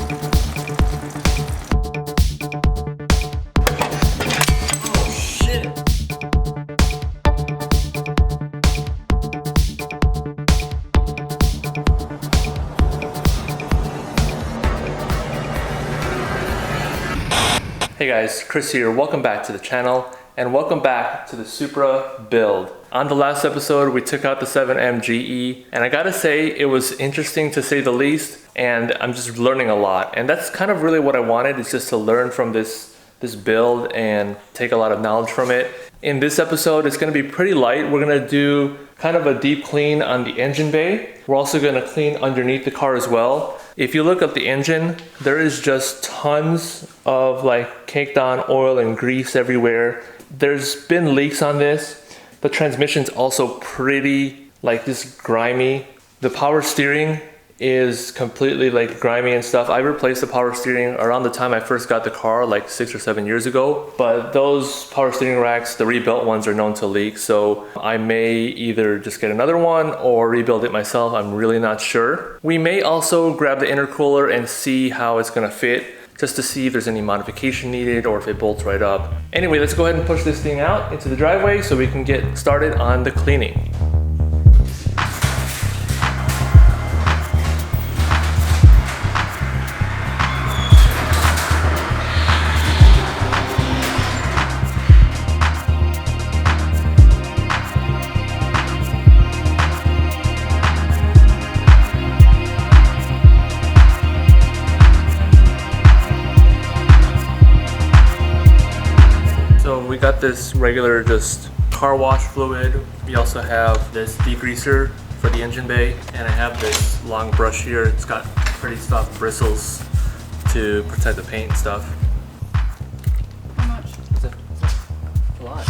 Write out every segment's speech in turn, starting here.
Hey guys, Chris here. Welcome back to the channel and welcome back to the Supra build. On the last episode, we took out the 7M GE and I gotta say it was interesting to say the least, and I'm just learning a lot. And that's kind of really what I wanted, is just to learn from this build and take a lot of knowledge from it. In this episode, it's gonna be pretty light. We're gonna do kind of a deep clean on the engine bay. We're also gonna clean underneath the car as well. If you look at the engine, there is just tons of like caked on oil and grease everywhere. There's been leaks on this. The transmission's also pretty like this grimy. The power steering is completely like grimy and stuff. I replaced the power steering around the time I first got the car, like 6 or 7 years ago. But those power steering racks, the rebuilt ones, are known to leak. So I may either just get another one or rebuild it myself. I'm really not sure. We may also grab the intercooler and see how it's gonna fit, just to see if there's any modification needed or if it bolts right up. Anyway, let's go ahead and push this thing out into the driveway so we can get started on the cleaning. So we got this regular just car wash fluid. We also have this degreaser for the engine bay, and I have this long brush here. It's got pretty soft bristles to protect the paint and stuff. How much? It's a lot.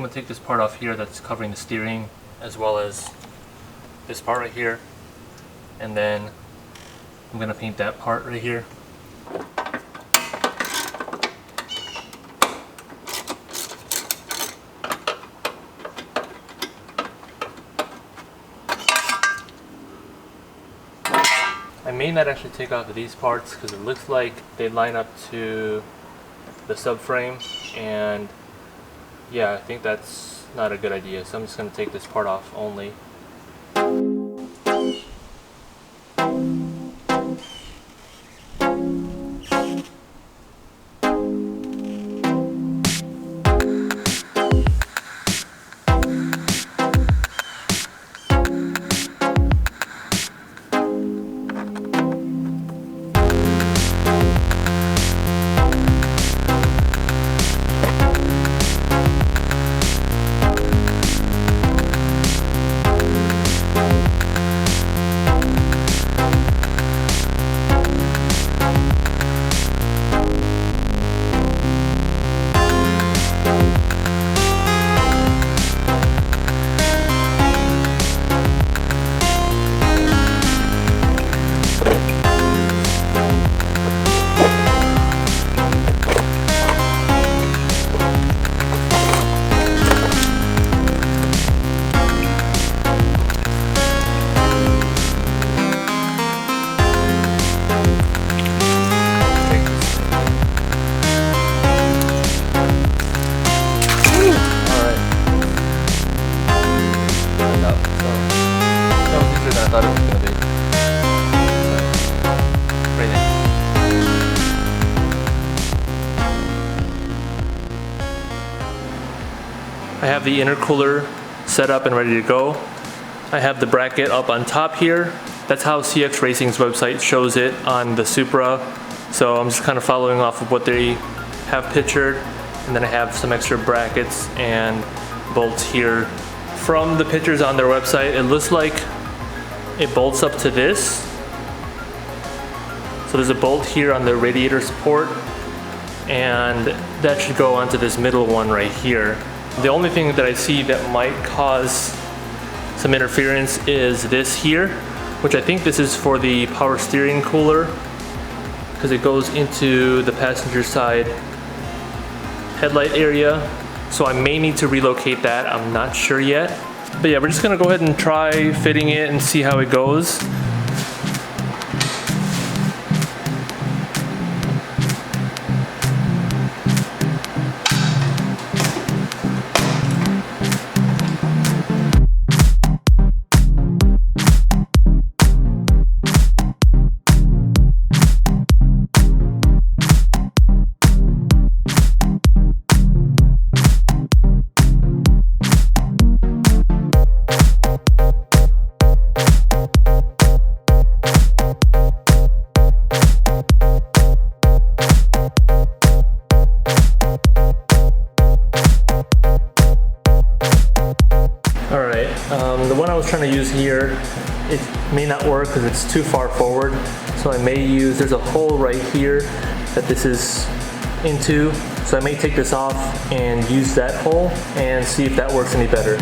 gonna take this part off here that's covering the steering, as well as this part right here, and then I'm gonna paint that part right here. I may not actually take off these parts because it looks like they line up to the subframe, and yeah, I think that's not a good idea, so I'm just going to take this part off only. I have the intercooler set up and ready to go. I have the bracket up on top here. That's how CX Racing's website shows it on the Supra. So I'm just kind of following off of what they have pictured. And then I have some extra brackets and bolts here. From the pictures on their website, it looks like it bolts up to this. So there's a bolt here on the radiator support, and that should go onto this middle one right here. The only thing that I see that might cause some interference is this here, which I think this is for the power steering cooler, because it goes into the passenger side headlight area. So I may need to relocate that, I'm not sure yet. But yeah, we're just gonna go ahead and try fitting it and see how it goes. The one I was trying to use here, it may not work because it's too far forward. So I may use, there's a hole right here that this is into. So I may take this off and use that hole and see if that works any better.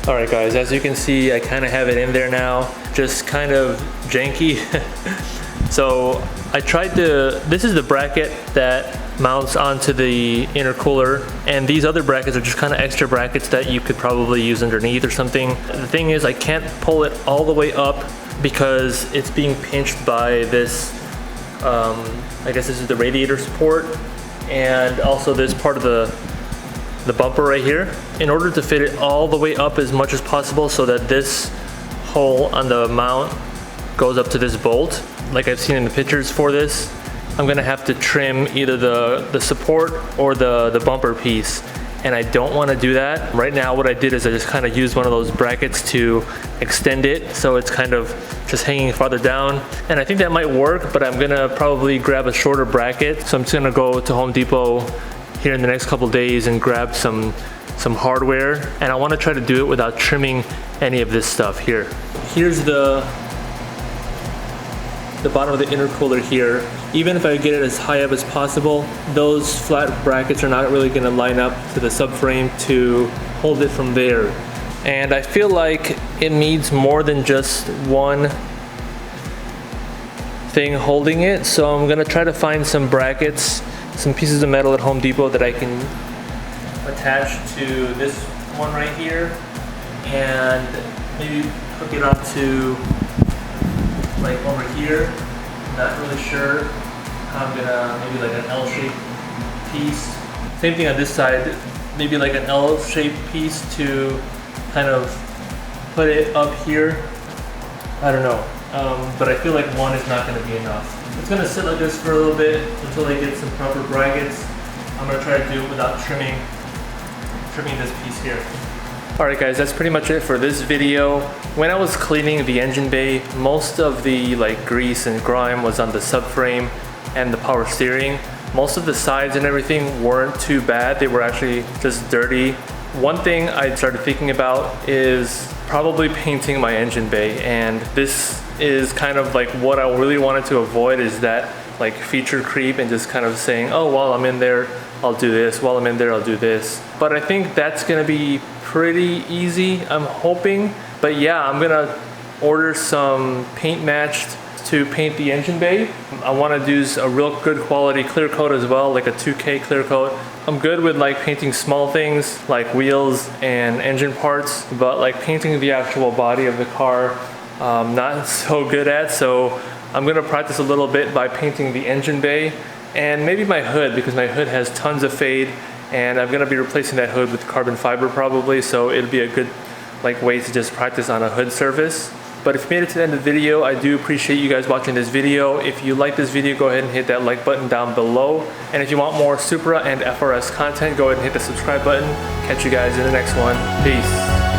All right guys, as you can see, I kind of have it in there now, just kind of janky. So I tried this is the bracket that mounts onto the intercooler, and these other brackets are just kind of extra brackets that you could probably use underneath or something. The thing is, I can't pull it all the way up because it's being pinched by this, I guess this is the radiator support, and also this part of the bumper right here. In order to fit it all the way up as much as possible so that this hole on the mount goes up to this bolt, like I've seen in the pictures for this, I'm gonna have to trim either the support or the bumper piece, and I don't want to do that. Right now what I did is I just kind of used one of those brackets to extend it so it's kind of just hanging farther down, and I think that might work, but I'm gonna probably grab a shorter bracket. So I'm just gonna go to Home Depot here in the next couple days and grab some hardware, and I want to try to do it without trimming any of this stuff here. Here's the bottom of the intercooler here. Even if I get it as high up as possible, those flat brackets are not really going to line up to the subframe to hold it from there. And I feel like it needs more than just one thing holding it, so I'm going to try to find some brackets, some pieces of metal at Home Depot that I can attach to this one right here, and maybe hook it up to like over here. Not really sure how I'm gonna, maybe like an L-shaped piece. Same thing on this side, maybe like an L-shaped piece to kind of put it up here. I don't know, but I feel like one is not gonna be enough. It's gonna sit like this for a little bit until I get some proper brackets. I'm gonna try to do it without trimming this piece here. Alright guys, that's pretty much it for this video. When I was cleaning the engine bay, most of the grease and grime was on the subframe and the power steering. Most of the sides and everything weren't too bad. They were actually just dirty. One thing I started thinking about is probably painting my engine bay, and this is kind of like what I really wanted to avoid, is that like feature creep and just kind of saying, oh, while I'm in there, I'll do this. While I'm in there, I'll do this. But I think that's gonna be pretty easy, I'm hoping. But yeah, I'm gonna order some paint matched to paint the engine bay. I wanna do a real good quality clear coat as well, like a 2K clear coat. I'm good with like painting small things like wheels and engine parts, but like painting the actual body of the car, not so good at. So I'm gonna practice a little bit by painting the engine bay and maybe my hood, because my hood has tons of fade, and I'm gonna be replacing that hood with carbon fiber probably, so it'll be a good way to just practice on a hood surface. But if you made it to the end of the video, I do appreciate you guys watching this video. If you like this video, go ahead and hit that like button down below. And if you want more Supra and FRS content, go ahead and hit the subscribe button. Catch you guys in the next one. Peace.